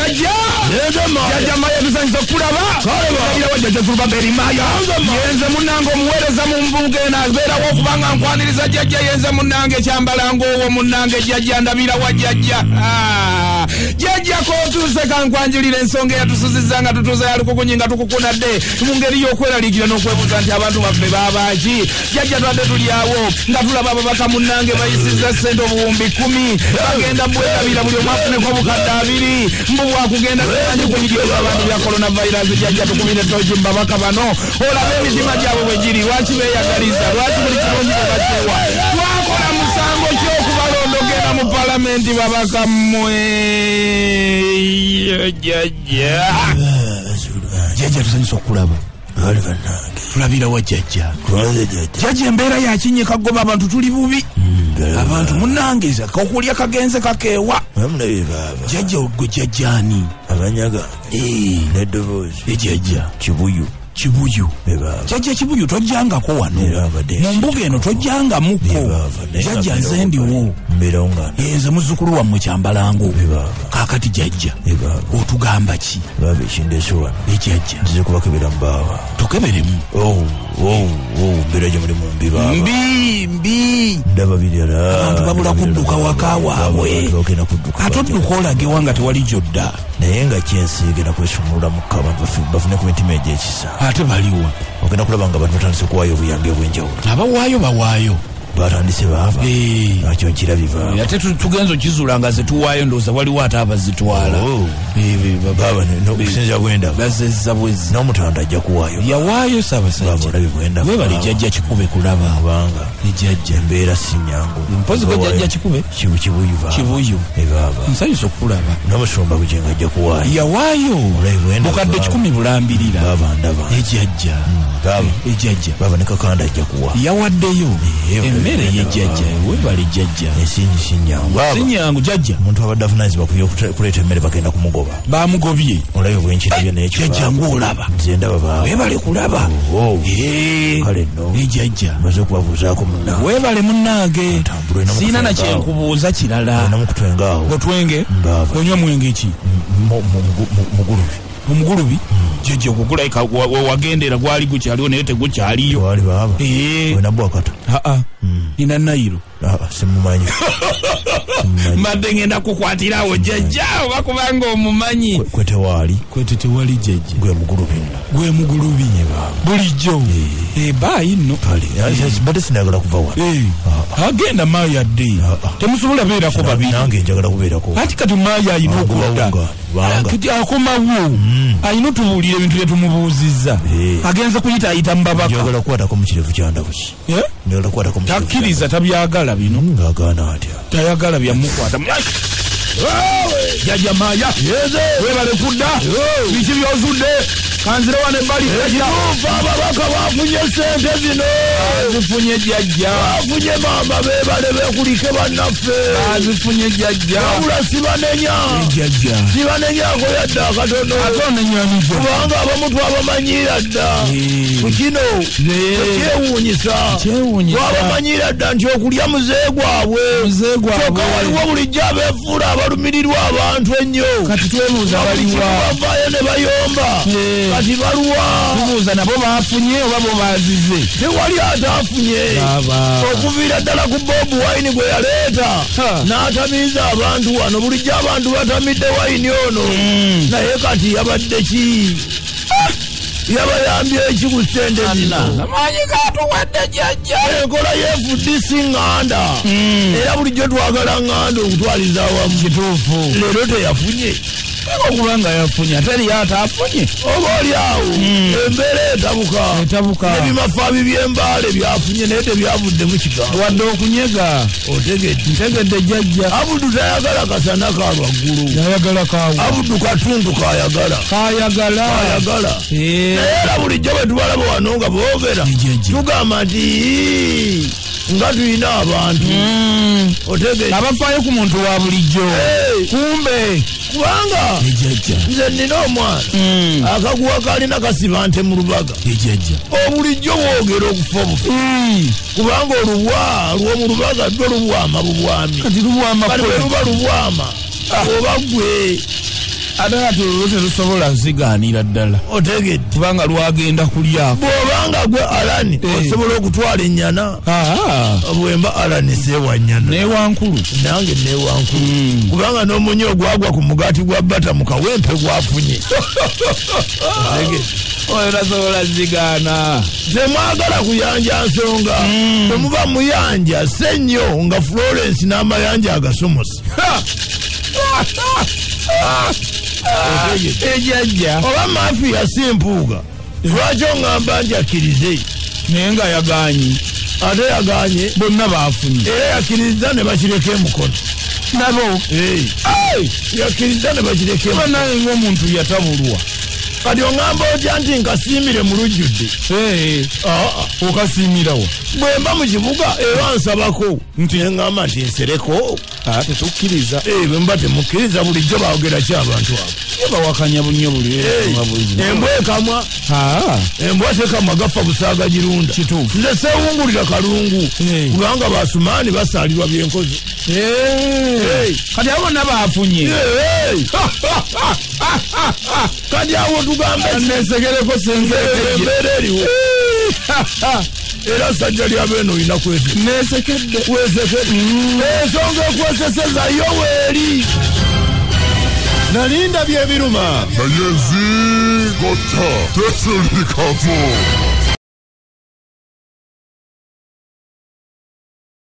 Jajja Maya tusanyiza kulaba era wajja Zuluba Beri Maya yenze munange omuweereza mu mbuga eno abeerawo okubanga nkwaniriza jjajja yenze munange kyambalango owo munange jjajja ndabira wa jjajja jjajja kootuuse kankwanjulira ensonga eyatusuzizza nga tutuuza yalukukunyi nga tukukunadde mu ngeri y'okweraliikira n'okwebuuza nti abantu baffe babaaki jjajja twadde tulyawo nga tulaba ababaka munange bayisizza ssente obuwumbi 10 bagenda bwerabira buli omu afuneko obukadde 2 mbu bwakugenda simanyi ku bidiyo by'abantu bya coronavirus jjajja tukubire toki mbabaka bano olaba emitima gyabwe bwe giri lwaki beeyagaliza lwaki buli kirungi bwe batewa twakola musango ky'okubalondogera mu palamenti babaka mmwe jjajja tusanyusa okulaba tulabira wa jjajja embeera yakinyika goba abantu tuli bubi abantu munangeza kokulya kagenze kakeewa jjajja ogwe jjajjaani abanyaga neddoboozi ejjajja kibuyu jjajja kibuyu tojjangako wano mu mbuga eno tojjangamuko jjajja nze ndiwo nze muzzukulu wammwe Kyambalango kaakati jjajja otugamba ki ekindeese wano ejjajja nzize kubakebera mubaawa tukeberemu mbeera gye muli mu mbi ndaba biryala abantu babula kudduka waka waabwe ate odduka olagewa nga tewali gyodda naye nga kyensiigenda kwesumulula mukka abantu bafune ku mitima egy'ekisa ate baliwa ogenda kulaba nga abantu batandise okuwaayo obuyambi obw'enjawulo abawaayo bawaayo batandise baava nakyo nkirabibwa ate tugenza okizuula nga zetuwaayo ndowooza waliwo ate abazitwala okusinza bwenda bazezza bwezi n'omutanda ajja kuwaayo yawaayo Ssaabasajja webali jjajja kikube kulaba kubanga ejjajja embeera si nyangu mpozi gwe jjajja kikube kibuyu ebaaba nsanyusa okulaba n'omusumba bujenga ajja kuwaayo yawaayo bukadde 10 bulambirira baaba ndaba ejjajja baaba ne kakanda ajja kuwa yawaddeyo emmere yejjajja webali jjajja esinyi sinyangu jjajja omuntu abadde avunanyizibwa kuleeta emmere bagenda kumugoba bamugobye olabe bwenkirabye nekyo jjajja ng'olaba nze ndaba baaba webale kulaba kale nno ejjajja maze okubabuuzaako munnange webale munnange siina na kyenkubuuza kirala namukutwengaawo otwenge onywa mwenge ki omugulubi jjajja ogugulaika wagendera gwali gukyaliwo naye tegukyaliyo wali baaba wenabwakata nina nayiro simumanyi mbadde ngenda kukwatirawo jjajja oba kubanga omumanyi kwete tewali jjajja gwe mugulubi bulijjo baayi nno badde sinagala kuva wano agenda maayi adde temusobola beerako babiri nange njagala kubeerako ati kati maayi alina okudda kati akomawo alina otubuulira ebintu bye tumubuuzizza agenze kuyitaayita mu babaka njagala kukwatako mu kirevu kyandabusi takkiriza tabyagala bino ng'agaana atya tayagala byamukwata jjajja Maaya webale kudda biki byozudde kanzire wane bali ababaka bafunye sente zino bazifunye jjajja bafunye mama bebale bekulike bannaffe bazifunye jjajja wabula sibanenyaako yadde akatono kubanga abamu twabamanyira dda ku kino tekyewuunyisa twabamanyira dda nti okulya muzehe gwabwe kyokka waliwo bulijjo abeefuula abalumirirwa abantu ennyo kati twebuuza bavaayo ne bayomba kati baluwa tubuuza nabo bafunye oba bo bazize tewali ataafunye okuviira ddala ku Bobi Wine gwe yaleeta n'atamiza abantu wano bulijjo abantu batamidde wayini ono naye kati yabadde ki yabayambye eki ku ssente zino amanyi gatuwadde jjajja enkola y'FDC ŋŋanda era bulijjo twagala ŋŋanda okutwaliza awamu kituufu leero teyafunye okubanga yafunye ate liyo ataafunye oba oli awo embeera etabuka ebimafaabi by'embaale byafunye naye tebyavuddemu kigambo wadde okunyega ntegedde jjajja Abudu tayagala kasana ka lwaggulu Abudu katundu kayagala naye era bulijjo bwe tubalaba wano nga boogera tugamba nti nga tulina abantu otegedde abafaayo ku muntu wa bulijjo kumbe kubanga nze nina omwana akaguwa kalina kasiba nte mu lubaga obulijjo bwogera okufa obufu kubanga olubwa lw'omu lubaga lwe lubwama bubwami kati bwe luba lubwama oba gwe ate terusobola zigaanira ddala otegedde kubanga lwagenda kulyako bw'obanga gwe alani osobola okutwala ennyana bwemba alani seewa nnyana newankulu nange newankulu kubanga n'omunye ogwagwa ku mugaati gwa bata mu kawempe gwafunye oyo tasobola zigaana temwagala kuyanja nsonga temuba muyanja sennyo nga Florence n'amayanja agasomosa ejjajja oba mafiya simpuuga lwaki oŋŋamba nti akkirize naye nga yagaanyi ate yaganye bonna baafunye era yakkiriza ne bakireka emukono nabo yakkiriza ne bakireka emukono naye ng'omuntu yatabulwa kati oŋŋamba otya nti nkasiimire mu lujjudde okasiimirawo bwe mba mu kibuga era nsabako nti eŋŋamba nti nsereko tetukkiriza bwe mba temukkiriza bulijjo baogera ki abantu abo bawakanya bunnyo buli embwa ekamwa embwa tekamwa gafa busaaga girunda kituufu nze seewungulira kalungu kubanga basumaani basaalirwa byenkozi kati abo bonna baafunye kati awo tugambe nesegereko embeera eriwo era sajja lyabeeno olina kwese nesekedde wesekedde ensonga ekweseseza yo weeri nalinda byebiruma naye nzingota tetulikako